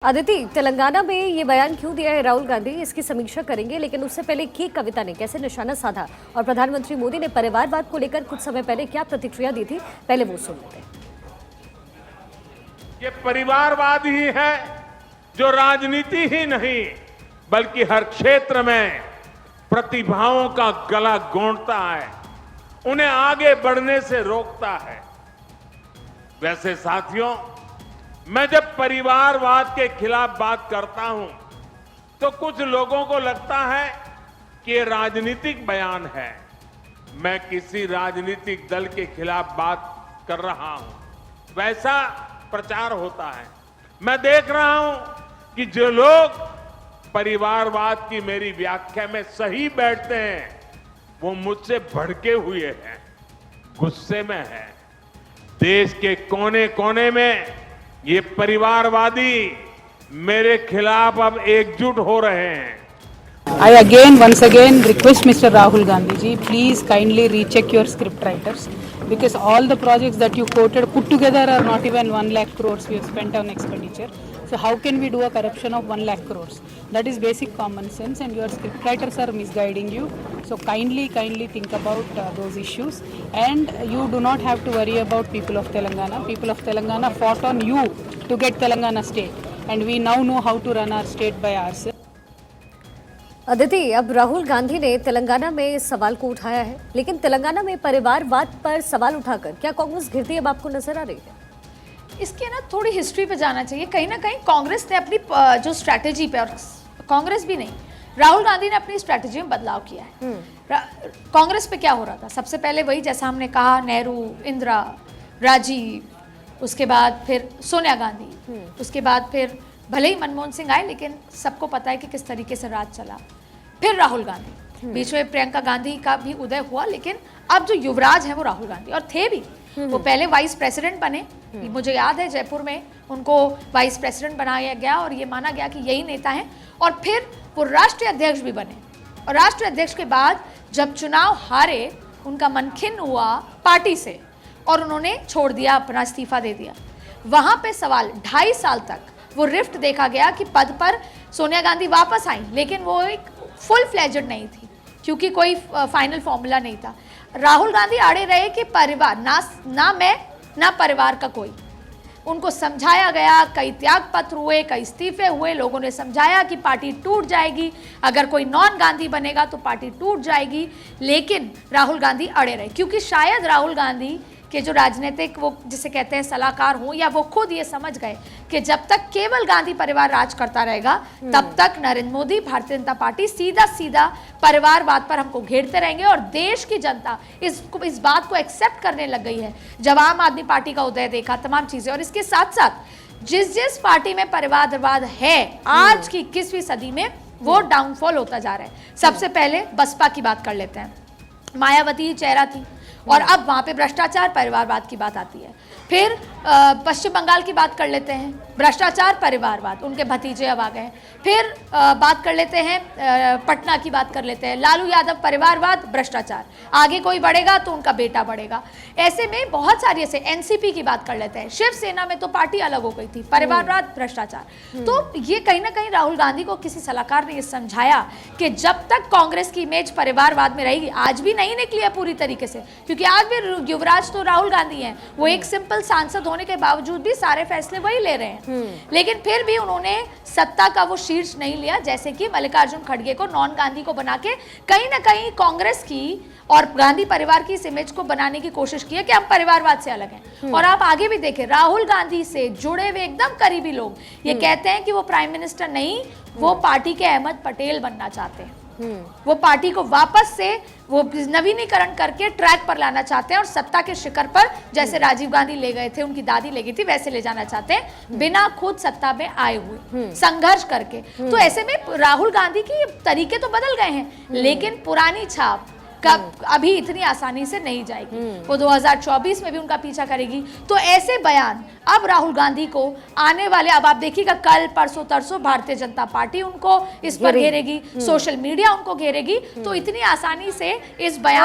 अदिति, तेलंगाना में ये बयान क्यों दिया है राहुल गांधी, इसकी समीक्षा करेंगे। लेकिन उससे पहले की कविता ने कैसे निशाना साधा और प्रधानमंत्री मोदी ने परिवारवाद को लेकर कुछ समय पहले क्या प्रतिक्रिया दी थी, पहले वो सुन लेते हैं। ये परिवारवाद ही है जो राजनीति ही नहीं बल्कि हर क्षेत्र में प्रतिभाओं का गला गोंदता है, उन्हें आगे बढ़ने से रोकता है। वैसे साथियों, मैं जब परिवारवाद के खिलाफ बात करता हूं तो कुछ लोगों को लगता है कि ये राजनीतिक बयान है। मैं किसी राजनीतिक दल के खिलाफ बात कर रहा हूं, वैसा प्रचार होता है। मैं देख रहा हूं कि जो लोग परिवारवाद की मेरी व्याख्या में सही बैठते हैं वो मुझसे भड़के हुए हैं, गुस्से में हैं। देश के कोने कोने में ये परिवारवादी मेरे खिलाफ अब एकजुट हो रहे हैं। I once again request Mr. Rahul Gandhi ji, please kindly recheck your script writers, because all the projects that you quoted put together are not even 1 lakh crores we have spent on expenditure. So how can we do a corruption of 1 lakh crores? That is basic common sense, and your script writers are misguiding you. So kindly think about those issues, and you do not have to worry about people of Telangana. People of Telangana fought on you to get Telangana state, and we now know how to run our state by ourselves. Aditi, अब राहुल गांधी ने तेलंगाना में इस सवाल को उठाया है, लेकिन तेलंगाना में परिवारवाद पर सवाल उठाकर क्या कांग्रेस घिरती अब आपको नजर आ रही है? इसके ना थोड़ी हिस्ट्री पे जाना चाहिए। कहीं ना कहीं कांग्रेस ने अपनी जो स्ट्रैटेजी पे, और कांग्रेस भी नहीं, राहुल गांधी ने अपनी स्ट्रैटेजी में बदलाव किया है। कांग्रेस पे क्या हो रहा था? सबसे पहले वही जैसा हमने कहा, नेहरू, इंदिरा, राजीव, उसके बाद फिर सोनिया गांधी, उसके बाद फिर भले ही मनमोहन सिंह आए, लेकिन सबको पता है कि किस तरीके से राज चला। फिर राहुल गांधी, बीच में प्रियंका गांधी का भी उदय हुआ, लेकिन अब जो युवराज है वो राहुल गांधी, और थे भी वो पहले वाइस प्रेसिडेंट बने। मुझे याद है जयपुर में उनको वाइस प्रेसिडेंट बनाया गया और ये माना गया कि यही नेता हैं, और फिर वो राष्ट्रीय अध्यक्ष भी बने। और राष्ट्रीय अध्यक्ष के बाद जब चुनाव हारे, उनका मन खिन्न हुआ पार्टी से और उन्होंने छोड़ दिया, अपना इस्तीफा दे दिया। वहां पे सवाल 2.5 साल तक वो रिफ्ट देखा गया कि पद पर सोनिया गांधी वापस आई, लेकिन वो एक फुल फ्लेजेड नहीं थी क्योंकि कोई फाइनल फॉर्मूला नहीं था। राहुल गांधी अड़े रहे कि परिवार ना मैं ना परिवार का कोई। उनको समझाया गया, कई त्याग पत्र हुए, कई इस्तीफे हुए, लोगों ने समझाया कि पार्टी टूट जाएगी, अगर कोई नॉन गांधी बनेगा तो पार्टी टूट जाएगी, लेकिन राहुल गांधी अड़े रहे क्योंकि शायद राहुल गांधी के जो राजनीतिक, वो जिसे कहते हैं सलाहकार हों, या वो खुद ये समझ गए कि जब तक केवल गांधी परिवार राज करता रहेगा तब तक नरेंद्र मोदी, भारतीय जनता पार्टी सीधा परिवारवाद पर हमको घेरते रहेंगे। और देश की जनता इस बात को एक्सेप्ट करने लग गई है जब आम आदमी पार्टी का उदय देखा, तमाम चीजें। और इसके साथ साथ जिस पार्टी में परिवारवाद है आज की 21वीं सदी में, वो डाउनफॉल होता जा रहा है। सबसे पहले बसपा की बात कर लेते हैं। मायावती चेहरा थी और अब वहां पे भ्रष्टाचार, परिवारवाद की बात आती है। फिर पश्चिम बंगाल की बात कर लेते हैं, भ्रष्टाचार, परिवारवाद, उनके भतीजे अब आ गए। फिर बात कर लेते हैं, पटना की बात कर लेते हैं, लालू यादव, परिवारवाद, भ्रष्टाचार, आगे कोई बढ़ेगा तो उनका बेटा बढ़ेगा। ऐसे में बहुत सारी, ऐसे एनसीपी की बात कर लेते हैं, शिवसेना में तो पार्टी अलग हो गई थी, परिवारवाद, भ्रष्टाचार। तो ये कहीं ना कहीं राहुल गांधी को किसी सलाहकार ने ये समझाया कि जब तक कांग्रेस की इमेज परिवारवाद में रहेगी, आज भी नहीं निकली है पूरी तरीके से, क्योंकि आज भी युवराज तो राहुल गांधी हैं, वो एक सिंपल सांसद होने के बावजूद भी सारे फैसले वही ले रहे हैं। लेकिन फिर भी उन्होंने सत्ता का वो शीर्ष नहीं लिया, जैसे कि मल्लिकार्जुन खड़गे को नॉन गांधी को बना के कहीं ना कहीं कांग्रेस की और गांधी परिवार की इस इमेज को बनाने की कोशिश की है कि हम परिवारवाद से अलग हैं। और आप आगे भी देखें, राहुल गांधी से जुड़े हुए एकदम करीबी लोग ये कहते हैं कि वो प्राइम मिनिस्टर नहीं, वो पार्टी के अहमद पटेल बनना चाहते हैं। वो पार्टी को वापस से वो नवीनीकरण करके ट्रैक पर लाना चाहते हैं और सत्ता के शिखर पर, जैसे राजीव गांधी ले गए थे, उनकी दादी ले गई थी, वैसे ले जाना चाहते हैं, बिना खुद सत्ता में आए हुए, संघर्ष करके। तो ऐसे में राहुल गांधी की तरीके तो बदल गए हैं, लेकिन पुरानी छाप कब अभी इतनी आसानी से नहीं जाएगी। वो 2024 में भी उनका पीछा करेगी। तो ऐसे बयान अब राहुल गांधी को आने वाले, अब आप देखिएगा कल परसों तरसों भारतीय जनता पार्टी उनको इस पर घेरेगी, सोशल मीडिया उनको घेरेगी, तो इतनी आसानी से इस बयान